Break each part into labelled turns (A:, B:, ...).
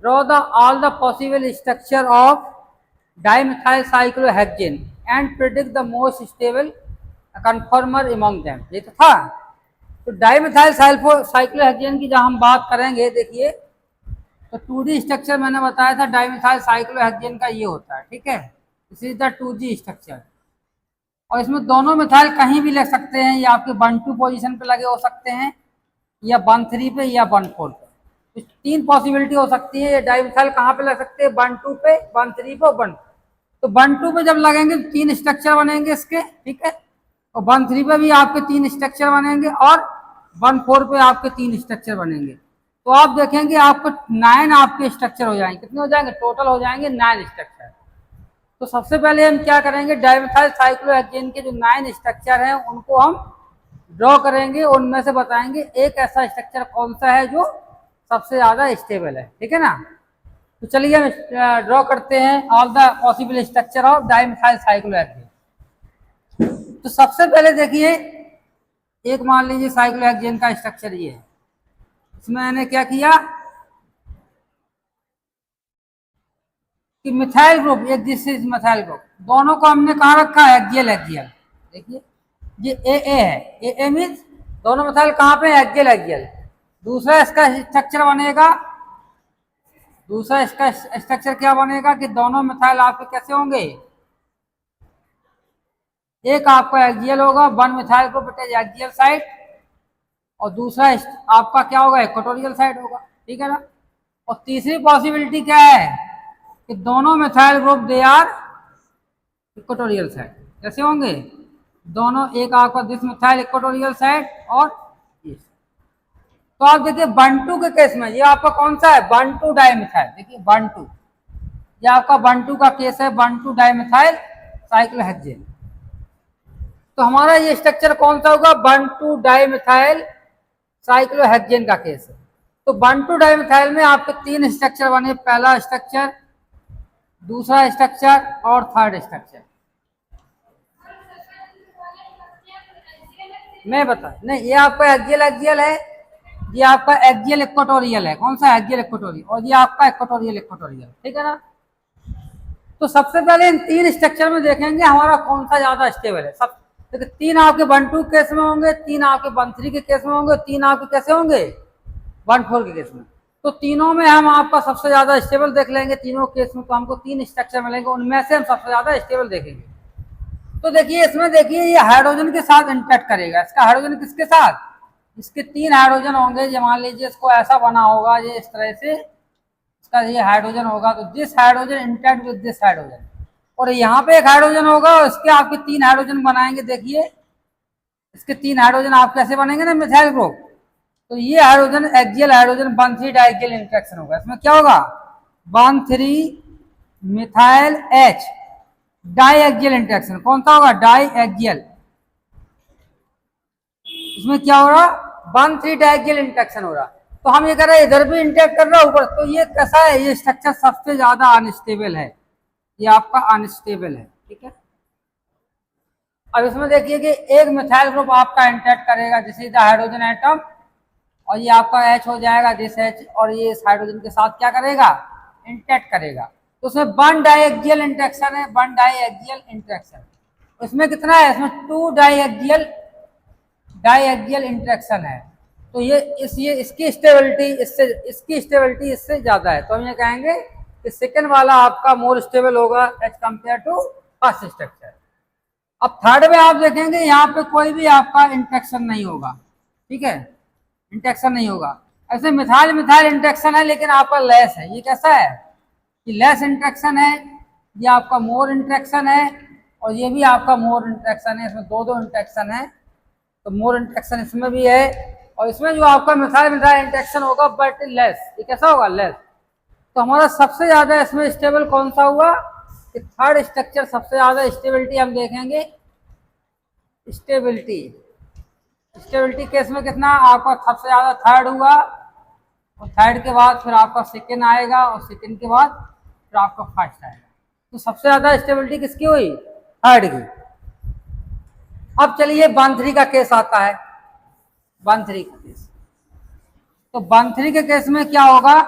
A: Draw the all the possible structure of dimethyl cyclohexane and predict the most stable कन्फर्मर among them. ये तो था। तो dimethyl cyclohexane की जब हम बात करेंगे, देखिए तो 2D स्ट्रक्चर मैंने बताया था डाइमिथाइल साइक्लोहेक्सेन का ये होता है, ठीक है। This is the 2G structure. और इसमें दोनों मिथाइल कहीं भी लग सकते हैं, या आपके 1-2 पोजीशन पे लगे हो सकते हैं, या 1-3 पे, या 1-4 पे। तो 3 पॉसिबिलिटी हो सकती है। ये डाइमिथाइल कहाँ पे लग सकते हैं? 1-2 पे, 1-3 पे और 1। तो 1-2 पे जब लगेंगे तो 3 स्ट्रक्चर बनेंगे इसके, ठीक है। और 1-3 पे भी आपके 3 स्ट्रक्चर बनेंगे, और 1-4 पे आपके 3 स्ट्रक्चर बनेंगे। तो आप देखेंगे आपको 9 आपके स्ट्रक्चर हो जाएंगे। कितने हो जाएंगे? टोटल हो जाएंगे 9 स्ट्रक्चर। तो सबसे पहले हम क्या करेंगे, डाइमिथाइल साइक्लोहेक्सेन के जो 9 स्ट्रक्चर हैं उनको हम ड्रॉ करेंगे। उनमें से बताएंगे एक ऐसा स्ट्रक्चर कौन सा है जो सबसे ज्यादा स्टेबल है, ठीक है ना। तो चलिए हम ड्रॉ करते हैं all the possible structure of dimethyl cyclohexane. तो सबसे पहले देखिए, एक मान लीजिए साइक्लोहेक्सेन का स्ट्रक्चर ये है। इसमें मैंने क्या किया कि मिथाइल ग्रुप, एक दिस इज मिथाइल ग्रुप, दोनों को हमने कहाँ रखा है? Axial axial. देखिए ये ए है, ए मीन्स दोनों मिथाइल कहाँ पे? Axial axial. दूसरा इसका स्ट्रक्चर बनेगा, दूसरा इसका स्ट्रक्चर क्या बनेगा कि दोनों मिथाइल आपके कैसे होंगे? एक आपका एक्सियल होगा, 1 methyl group it is axial side, और दूसरा आपका क्या होगा? इक्वेटोरियल साइड होगा, ठीक है ना। और तीसरी पॉसिबिलिटी क्या है कि दोनों methyl group they are equatorial side. कैसे होंगे? दोनों, एक आपका दिस मिथाइल इक्वेटोरियल साइड और ये। तो आप देखिए 1-2 के केस में ये आपका कौन सा है? 1-2 डाइमिथाइल। देखिए 1-2, ये आपका 1-2 का केस है, 1-2 डाइमिथाइल साइक्लोहेक्सेन। तो हमारा ये स्ट्रक्चर कौन सा होगा? 1-2 डाइमिथाइल साइक्लोहेक्सेन का केस है। तो 1-2 डाइमिथाइल में आपके 3 स्ट्रक्चर बने, पहला स्ट्रक्चर, दूसरा स्ट्रक्चर और थर्ड स्ट्रक्चर। मैं बता नहीं, ये आपका एक्सियल एक्सियल है, ये आपका एक्सियल इक्वेटोरियल है। कौन सा? Axial equatorial. और ये आपका इक्वेटोरियल इक्वेटोरियल, ठीक है ना। तो सबसे पहले इन 3 स्ट्रक्चर में देखेंगे हमारा कौन सा ज्यादा स्टेबल है। सब देखिए 3 आपके 1-2 केस में होंगे, 3 आपके 1-3 के केस में होंगे, 3 आपके कैसे होंगे? 1-4 के केस में। तो तीनों में हम आपका सबसे ज्यादा स्टेबल देख लेंगे। तीनों केस में तो हमको 3 स्ट्रक्चर मिलेंगे, उनमें से हम सबसे ज्यादा स्टेबल देखेंगे। तो देखिए इसमें, देखिए ये हाइड्रोजन के साथ इंटरेक्ट करेगा। इसका हाइड्रोजन किसके साथ? इसके 3 हाइड्रोजन होंगे। जो मान लीजिए इसको ऐसा बना होगा, ये इस तरह से इसका ये हाइड्रोजन होगा, तो this hydrogen interact with this hydrogen, और यहाँ पे एक हाइड्रोजन होगा और इसके आपके 3 हाइड्रोजन बनाएंगे। देखिए इसके 3 हाइड्रोजन आप कैसे बनेंगे ना, मिथाइल ग्रुप। तो ये हाइड्रोजन एक्सियल हाइड्रोजन 1-3 डाइएक्सियल इंटरेक्शन होगा। इसमें क्या होगा? 1-3 मिथाइल H डाइएक्सियल इंटरेक्शन। कौन सा होगा? डाइएक्सियल। इसमें क्या हो रहा? 1-3 डाइएक्सियल इंटरेक्शन हो रहा। तो हम ये कर रहे हैं, इधर भी इंटरेक्ट कर रहा है ऊपर। तो ये कैसा है? ये स्ट्रक्चर सबसे ज्यादा अनस्टेबल है, ये आपका अनस्टेबल है, ठीक है। अब इसमें देखिए कि एक मिथाइल ग्रुप आपका इंटरेक्ट करेगा, जैसे द हाइड्रोजन एटम, और ये आपका H हो जाएगा, दिस H, और ये इस हाइड्रोजन के साथ क्या करेगा? इंटरेक्ट करेगा। तो उसमें 1 डाइएक्सियल इंटरेक्शन है, 1 डाइएक्सियल इंटरेक्शन। इसमें कितना है? इसमें 2 डाइएक्सियल इंटरेक्शन है। तो ये इसकी स्टेबिलिटी इससे ज्यादा है। तो हम ये कहेंगे कि सेकंड वाला आपका मोर स्टेबल होगा as compare to first structure. अब थर्ड में आप देखेंगे यहाँ पे कोई भी आपका इंटरेक्शन नहीं होगा, ठीक है, इंटरेक्शन नहीं होगा। ऐसे मिथाइल मिथाइल इंटरेक्शन है, लेकिन आपका लेस है। ये कैसा है? कि लेस इंटरेक्शन है। ये आपका मोर इंटरेक्शन है, और ये भी आपका मोर इंटरेक्शन है। इसमें 2 इंटरेक्शन है, तो मोर इंटरेक्शन इसमें भी है। और इसमें जो आपका मिथाइल मिथाइल इंटरेक्शन होगा बट लेस। ये कैसा होगा? लेस। तो हमारा सबसे ज्यादा इसमें स्टेबल कौन सा हुआ? कि थर्ड स्ट्रक्चर सबसे ज्यादा स्टेबिलिटी हम देखेंगे। स्टेबिलिटी केस में कितना आपका सबसे ज्यादा? थर्ड हुआ, और थर्ड के बाद फिर आपका सेकेंड आएगा, और सेकेंड के बाद फिर आपका फर्स्ट आएगा। तो सबसे ज्यादा स्टेबिलिटी किसकी हुई? थर्ड की। अब चलिए 1-3 का केस आता है। 1-3 का केस, तो 1-3 के केस में क्या होगा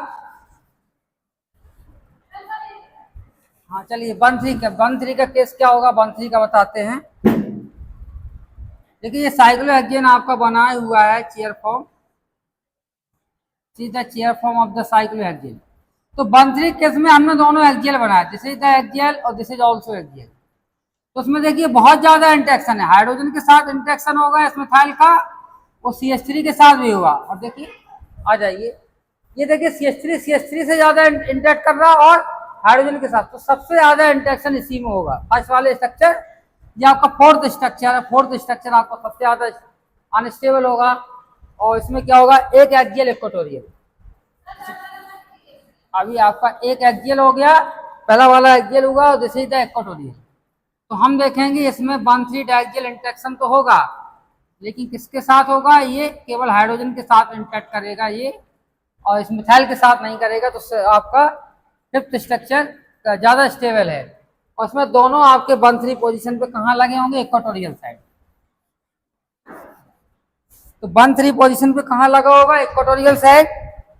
A: हाँ चलिए 1,3 का केस क्या होगा, 1,3 का बताते हैं। देखिए ये साइक्लोहेक्सेन आपका बनाया हुआ है chair form, the chair form of the cyclohexane. तो 1,3 केस में हमने दोनों एक्सियल बनाया, दिस इज द एक्सियल और दिस इज ऑल्सो एक्सियल। तो उसमें देखिए बहुत ज्यादा इंटरेक्शन है, हाइड्रोजन के साथ इंटरेक्शन होगा इस मिथाइल का, और CH3 के साथ भी हुआ। और देखिए आ जाइए, ये देखिए CH3 से ज्यादा इंटरेक्ट कर रहा है और हाइड्रोजन के साथ, तो सबसे ज्यादा इंटरेक्शन इसी में होगा। फर्स्ट वाले स्ट्रक्चर, ये आपका फोर्थ स्ट्रक्चर है, फोर्थ स्ट्रक्चर आपका सबसे ज्यादा अनस्टेबल होगा। और इसमें क्या होगा, एक एक्सियल इक्वेटोरियल। अभी आपका एक एक्सियल हो गया, पहला वाला एक्सियल होगा और दिस इज द इक्वेटोरियल। तो हम देखेंगे इसमें 1,3 डायक्सियल इंटरेक्शन तो होगा, लेकिन किसके साथ होगा, ये केवल हाइड्रोजन के साथ इंटरेक्ट करेगा ये, और इस मिथाइल के साथ नहीं करेगा। तो आपका फिफ्थ स्ट्रक्चर ज्यादा स्टेबल है, और इसमें दोनों आपके 1,3 पोजीशन पे कहाँ लगे होंगे, इक्वेटोरियल साइड। तो 1,3 पोजीशन पे कहाँ लगा होगा, इक्वेटोरियल साइड।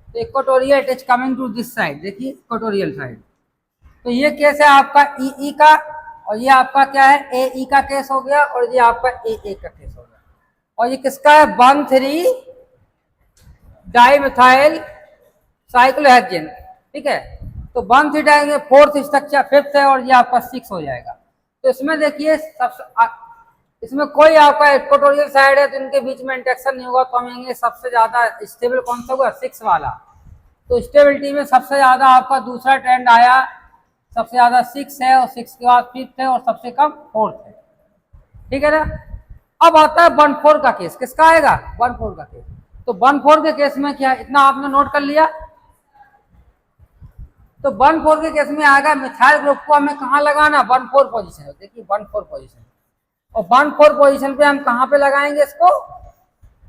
A: तो equatorial it is coming to this side, देखिए इक्वेटोरियल साइड। तो ये केस है आपका ई का, और ये आपका क्या है, ए का केस हो गया, और ये आपका ए का केस हो गया। और ये किसका है, 1,3 डाइमिथाइल साइक्लोहेक्सेन, ठीक है। तो 1,3 डाइमिथाइल फोर्थ स्ट्रक्चर फिफ्थ है, और ये आपका 6 हो जाएगा। तो इसमें देखिए इसमें कोई आपका इक्वेटोरियल साइड है तो इनके बीच में इंटरेक्शन नहीं होगा, तो हम कहेंगे सबसे ज्यादा स्टेबल कौन सा होगा, 6 वाला। तो स्टेबिलिटी में सबसे ज्यादा आपका दूसरा ट्रेंड आया, सबसे ज्यादा 6 है, और 6 के बाद 5th है, और सबसे कम 4th है, ठीक है ना। अब आता है 1,4 का केस, किसका आएगा, 1,4 का केस। तो 1,4 के केस में क्या, इतना आपने नोट कर लिया। तो 1,4 के केस में आएगा मिथाइल ग्रुप को हमें कहाँ लगाना, 1,4 पोजीशन, देखिए 1,4 पोजीशन। और 1,4 पोजीशन पे हम कहाँ पे लगाएंगे इसको,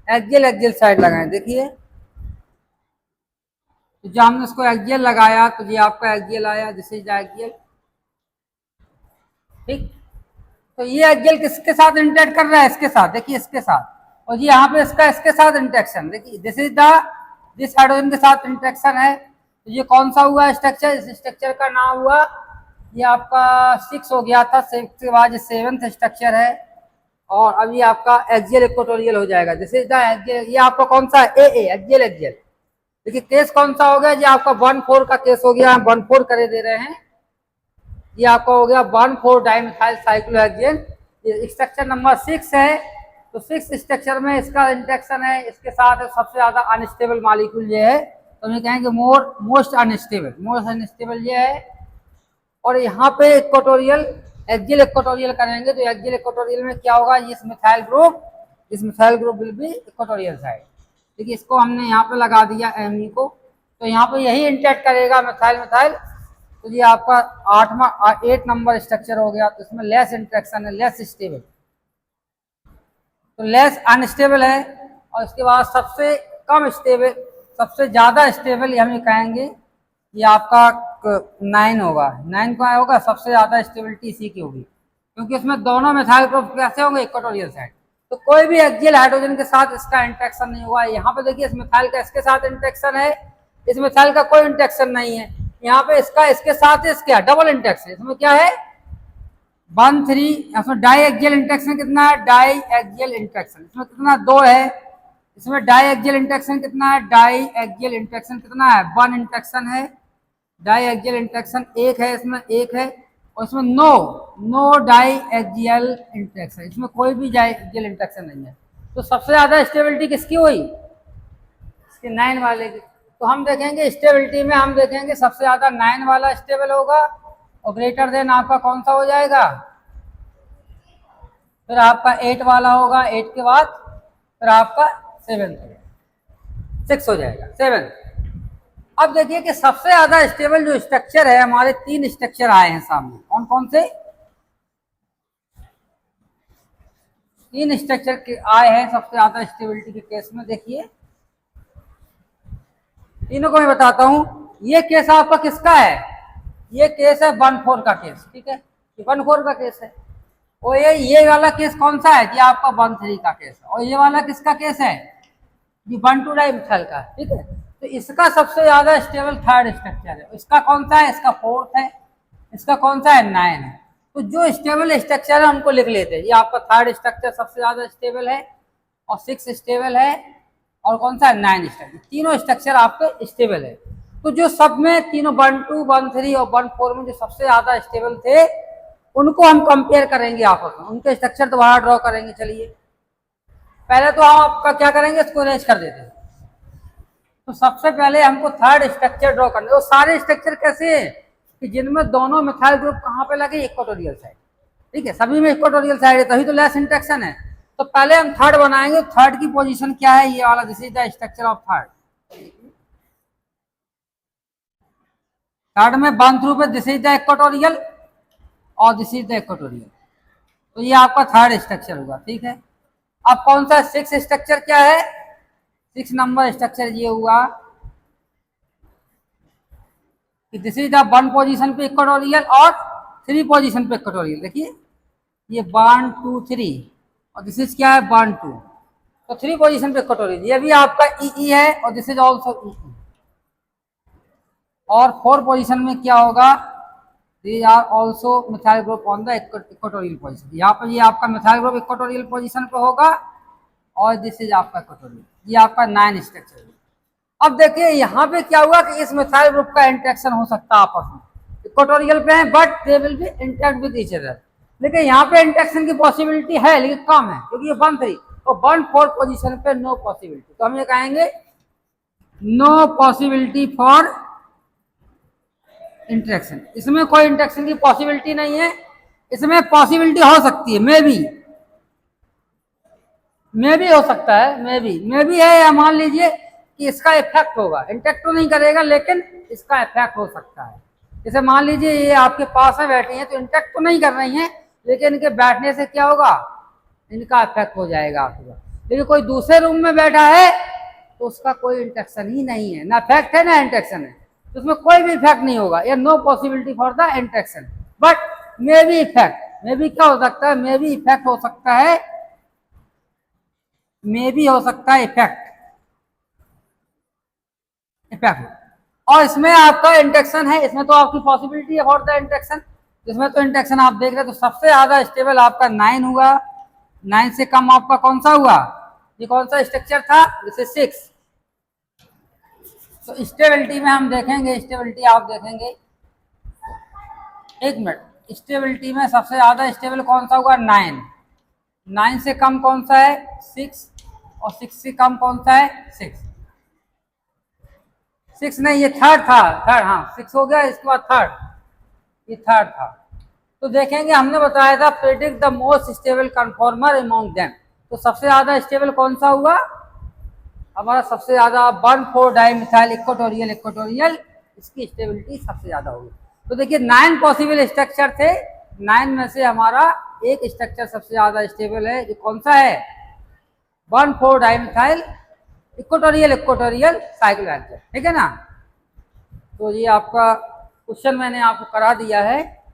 A: एक्सियल साइड लगाएं। देखिए तो जब हमने इसको एक्सियल लगाया तो ये आपका एक्सियल आया, दिस इज एक्सियल, ठीक। तो ये एक्सियल किसके साथ इंटरेक्ट कर रहा है, इसके साथ, देखिए इसके साथ। और ये यहाँ पे इसका इसके साथ इंटरेक्शन, देखिए this is the this hydrogen के साथ इंटरेक्शन है। तो ये कौन सा हुआ स्ट्रक्चर, इस स्ट्रक्चर का नाम हुआ, ये आपका 6 हो गया था, 6 के बाद 7th स्ट्रक्चर है, और अब ये आपका एक्सियल इक्वेटोरियल हो जाएगा, दिस इज द एक्सियल। ये आपका कौन सा है, एक्सियल। देखिए केस कौन सा हो गया, ये आपका 1,4 का केस हो गया, 1,4 करे दे रहे हैं। ये आपका हो गया 1,4 डाइमिथाइल साइक्लोहेक्सेन, ये स्ट्रक्चर नंबर 6 है। तो 6 स्ट्रक्चर में इसका इंटरेक्शन है, इसके साथ सबसे ज्यादा अनस्टेबल मॉलिक्यूल ये है, तो हम कहेंगे मोस्ट अनस्टेबल ये है। और यहाँ पे इक्वेटोरियल एक्सियल इक्वेटोरियल करेंगे, तो एक्सियल इक्वेटोरियल में क्या होगा, ये methyl group will be equatorial side. देखिए इसको हमने यहाँ पे लगा दिया Me को, तो यहाँ पे यही इंटरेक्ट करेगा मिथाइल। तो ये आपका 8 नंबर स्ट्रक्चर हो गया। तो इसमें लेस इंटरेक्शन है, लेस स्टेबल, तो लेस अनस्टेबल है। और इसके बाद सबसे कम स्टेबल, सबसे ज्यादा स्टेबल हम ये कहेंगे, ये आपका 9 होगा। 9 का होगा, सबसे ज्यादा स्टेबिलिटी इसी की होगी, क्योंकि इसमें दोनों मिथाइल ग्रुप कैसे होंगे, इक्वेटोरियल साइड। तो कोई भी एक्सियल हाइड्रोजन के साथ इसका इंटरेक्शन नहीं हुआ। यहाँ पे देखिए इस मिथाइल का इसके साथ इंटरेक्शन है, इस मिथाइल का कोई इंटरेक्शन नहीं है। यहाँ पे इसका इसके साथ इसके डबल इंटरेक्शन, इसमें क्या है 1,3, इसमें डाई एक्सियल इंटरेक्शन कितना है, डाई एक्सियल इंटरेक्शन इसमें कितना 2 है। इसमें डाई एक्सियल इंटरेक्शन कितना है, डाई एक्सियल इंटरेक्शन कितना है, 1 इंटरेक्शन है। डाई एक्सियल इंटरेक्शन 1 है, इसमें 1 है। और इसमें नो डाई एक्सियल इंटरेक्शन, इसमें कोई भी डाई एक्सियल इंटरेक्शन नहीं है। तो सबसे ज्यादा स्टेबिलिटी किसकी हुई, इसके 9 वाले की। तो हम देखेंगे स्टेबिलिटी में, हम देखेंगे सबसे ज्यादा 9 वाला स्टेबल होगा, और ग्रेटर देन आपका कौन सा हो जाएगा, फिर आपका 8 वाला होगा, 8 के बाद फिर आपका 6 हो जाएगा, 7। अब देखिए कि सबसे ज्यादा स्टेबल जो स्ट्रक्चर है, हमारे 3 स्ट्रक्चर आए हैं सामने, कौन कौन से 3 स्ट्रक्चर के आए हैं सबसे ज्यादा स्टेबिलिटी के केस में। देखिए तीनों को मैं बताता हूं। ये केस आपका किसका है, ये केस है 1,4 का केस, ठीक है, 1,4 का केस है। और ये वाला केस कौन सा है, ये आपका 1,3 का केस है। और ये वाला किसका केस है, ये 1,2 डाइमिथाइल का, ठीक है। तो इसका सबसे ज्यादा स्टेबल 3rd स्ट्रक्चर है। इसका कौन सा है, इसका 4th है। इसका कौन सा है 9 है। तो जो स्टेबल स्ट्रक्चर है उनको लिख लेते हैं। ये आपका थर्ड स्ट्रक्चर सबसे ज्यादा स्टेबल है और 6 स्टेबल है और कौन सा है 9 स्ट्रक्चर। तीनों स्ट्रक्चर आपके स्टेबल है। तो जो सब में तीनों 1, 2, 1, 3 और 1, 4 में जो सबसे ज्यादा स्टेबल थे उनको हम कंपेयर करेंगे आपस में, उनके स्ट्रक्चर दोबारा ड्रॉ करेंगे। चलिए पहले तो हम आपका क्या करेंगे, इसको अरेंज कर देते हैं। तो सबसे पहले हमको थर्ड स्ट्रक्चर ड्रॉ करना है। वो सारे स्ट्रक्चर कैसे हैं कि जिनमें दोनों मिथाइल ग्रुप कहाँ पे लगे, इक्वेटोरियल साइड। ठीक है, सभी में इक्वेटोरियल साइड है, तभी तो लेस इंटरेक्शन है। तो पहले हम थर्ड बनाएंगे। थर्ड की पोजीशन क्या है, ये वाला, this is the structure of third. Third में 1 थ्रू पे दिस इज द इक्वेटोरियल और दिस इज द इक्वेटोरियल। तो ये आपका थर्ड स्ट्रक्चर होगा। ठीक है, अब कौन सा 6 स्ट्रक्चर क्या है, 6 नंबर स्ट्रक्चर ये हुआ कि दिस इज द 1 पोजीशन पे इक्वेटोरियल और 3 पोजीशन पे इक्वेटोरियल। देखिए ये 1, 2, 3 और दिस इज क्या है 1, 2। तो 3 पोजीशन पे इक्वेटोरियल। ये भी आपका ई है और दिस इज ऑल्सो ई। और 4 पोजीशन में क्या होगा, these are also methyl group on the equatorial position. यहाँ पर ये आपका मिथाइल ग्रुप इक्वेटोरियल पोजीशन पे होगा और दिस इज आपका इक्वेटोरियल। ये आपका 9 स्ट्रक्चर है। अब देखिए यहाँ पे क्या हुआ कि इस मिथाइल ग्रुप का इंटरेक्शन हो सकता है आपस में, इक्वेटोरियल पे है but they will be interact with each other. लेकिन यहाँ पे इंटरेक्शन की पॉसिबिलिटी है लेकिन कम है, क्योंकि ये 1, 3 और 1, 4 पोजीशन पे नो पॉसिबिलिटी। तो हम ये कहेंगे नो पॉसिबिलिटी फॉर इंटरेक्शन। इसमें कोई इंटरेक्शन की पॉसिबिलिटी नहीं है। इसमें पॉसिबिलिटी हो सकती है, मे बी हो सकता है, मे बी है, या मान लीजिए कि इसका इफेक्ट होगा, इंटरेक्ट तो नहीं करेगा लेकिन इसका इफेक्ट हो सकता है। जैसे मान लीजिए ये आपके पास में बैठी हैं तो इंटरेक्ट तो नहीं कर रही हैं लेकिन इनके बैठने से क्या होगा, इनका इफेक्ट हो जाएगा आपका। लेकिन कोई दूसरे रूम में बैठा है तो उसका कोई इंटरेक्शन ही नहीं है, ना इफेक्ट है ना इंटरेक्शन है, तो उसमें कोई भी इफेक्ट नहीं होगा। ये no possibility for the interaction but maybe effect. Maybe क्या हो सकता है, मे बी इफेक्ट हो सकता है, मे बी हो सकता है इफेक्ट। और इसमें आपका इंटरेक्शन है, इसमें तो आपकी पॉसिबिलिटी है फॉर द इंटरेक्शन। इसमें तो इंटरेक्शन आप देख रहे हैं। तो सबसे ज्यादा स्टेबल आपका 9 हुआ, 9 से कम आपका कौन सा हुआ, ये कौन सा स्ट्रक्चर था, जैसे 6। तो स्टेबिलिटी में हम देखेंगे, स्टेबिलिटी आप देखेंगे, एक मिनट, स्टेबिलिटी में सबसे ज्यादा स्टेबल कौन सा हुआ 9। 9 से कम कौन सा है 6 और 6 से कम कौन सा है 6। 6 नहीं, ये थर्ड था, थर्ड, हाँ 6 हो गया, इसके बाद थर्ड, ये थर्ड था। तो देखेंगे हमने बताया था predict the most stable conformer among them. तो सबसे ज्यादा स्टेबल कौन सा हुआ हमारा, सबसे ज्यादा 1,4 डाइमिथाइल इक्वेटोरियल, इसकी स्टेबिलिटी सबसे ज्यादा होगी। तो देखिए 9 पॉसिबल स्ट्रक्चर थे, 9 में से हमारा एक स्ट्रक्चर सबसे ज्यादा स्टेबल है, जो कौन सा है 1,4 डाइमिथाइल इक्वेटोरियल साइक्लोहेक्सेन। ठीक है ना। तो ये आपका क्वेश्चन मैंने आपको करा दिया है।